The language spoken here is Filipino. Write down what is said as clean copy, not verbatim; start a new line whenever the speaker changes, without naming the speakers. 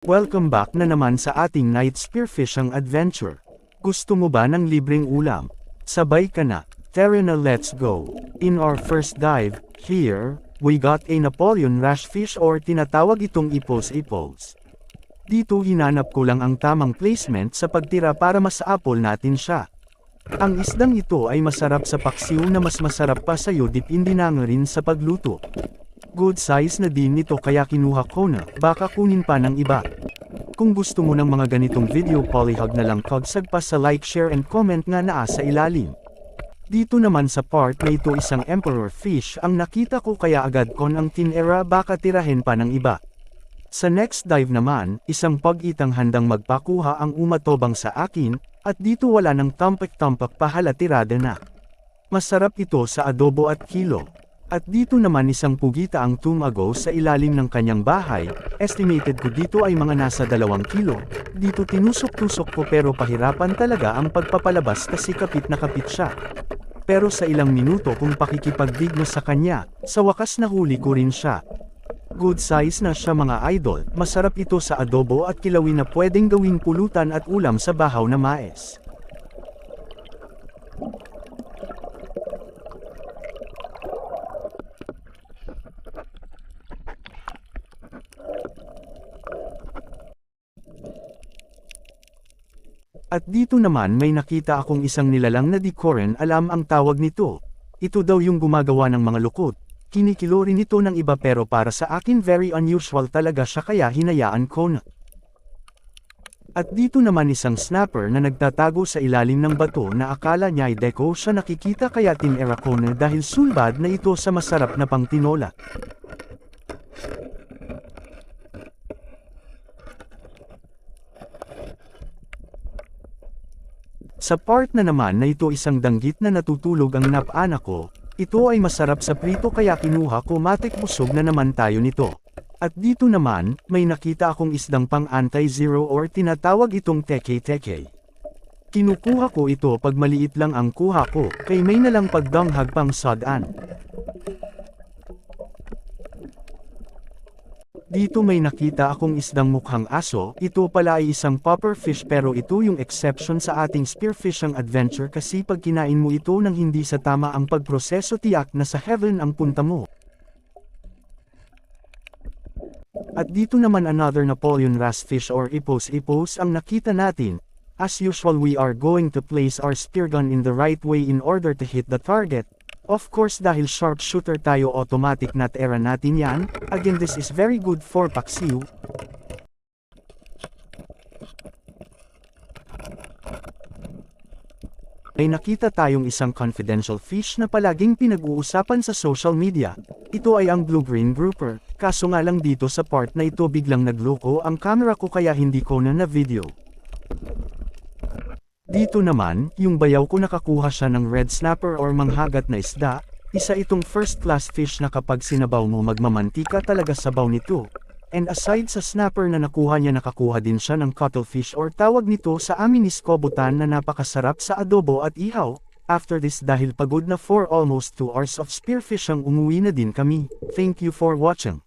Welcome back na naman sa ating night spearfishing adventure. Gusto mo ba ng libreng ulam? Sabay ka na, tara na, let's go. In our first dive, here, we got a Napoleon rash fish or tinatawag itong ipos-ipos. Dito hinanap ko lang ang tamang placement sa pagtira para mas-apple natin siya. Ang isdang ito ay masarap sa paksiw na mas masarap pa sa dipindi na nga rin sa pagluto. Good size na din nito kaya kinuha ko na, baka kunin pa ng iba. Kung gusto mo ng mga ganitong video polyhug na lang kagsag pa sa like, share and comment nga naa sa ilalim. Dito naman sa part na ito isang emperor fish ang nakita ko kaya agad kon ang tinera baka tirahin pa ng iba. Sa next dive naman, isang pag-itang handang magpakuha ang umatobang sa akin, at dito wala ng tampak-tampak pa halatirada na. Masarap ito sa adobo at kilo. At dito naman isang pugita ang tumago sa ilalim ng kanyang bahay, estimated ko dito ay mga nasa 2 kilo, dito tinusok-tusok ko pero pahirapan talaga ang pagpapalabas kasi kapit na kapit siya. Pero sa ilang minuto kung pakikipagdigma sa kanya, sa wakas nahuli ko rin siya. Good size na siya mga idol, masarap ito sa adobo at kilawin na pwedeng gawing pulutan at ulam sa bahaw na mais. At dito naman may nakita akong isang nilalang na di ko rin alam ang tawag nito. Ito daw yung gumagawa ng mga lukot. Kinikilo rin ito ng iba pero para sa akin very unusual talaga siya kaya hinayaan ko na. At dito naman isang snapper na nagtatago sa ilalim ng bato na akala niya ay deko siya nakikita kaya tinera ko na dahil sulbad na ito sa masarap na pangtinola. Sa part na naman na ito isang danggit na natutulog ang napana ko, ito ay masarap sa prito kaya kinuha ko matik busog na naman tayo nito. At dito naman, may nakita akong isdang pang anti-zero or tinatawag itong teke-teke. Kinukuha ko ito pag maliit lang ang kuha ko, kay may nalang pagdanghag pang sadan. Dito may nakita akong isdang mukhang aso, ito pala ay isang popper fish pero ito yung exception sa ating spearfishing adventure kasi pag kinain mo ito nang hindi sa tama ang pagproseso tiyak na sa heaven ang punta mo. At dito naman another Napoleon wrasse fish or ipos-ipos ang nakita natin. As usual we are going to place our spear gun in the right way in order to hit the target. Of course dahil sharpshooter tayo automatic na tera natin yan, again this is very good for paksiw. Ay nakita tayong isang confidential fish na palaging pinag-uusapan sa social media. Ito ay ang blue-green grouper, kaso nga lang dito sa part na ito biglang nagloko ang camera ko kaya hindi ko na video. Dito naman, yung bayaw ko nakakuha siya ng red snapper or manghagat na isda, isa itong first class fish na kapag sinabaw mo magmamantika talaga sabaw nito. And aside sa snapper na nakuha niya nakakuha din siya ng cuttlefish or tawag nito sa amin is kobutan na napakasarap sa adobo at ihaw. After this dahil pagod na for almost 2 hours of spearfishing umuwi na din kami. Thank you for watching.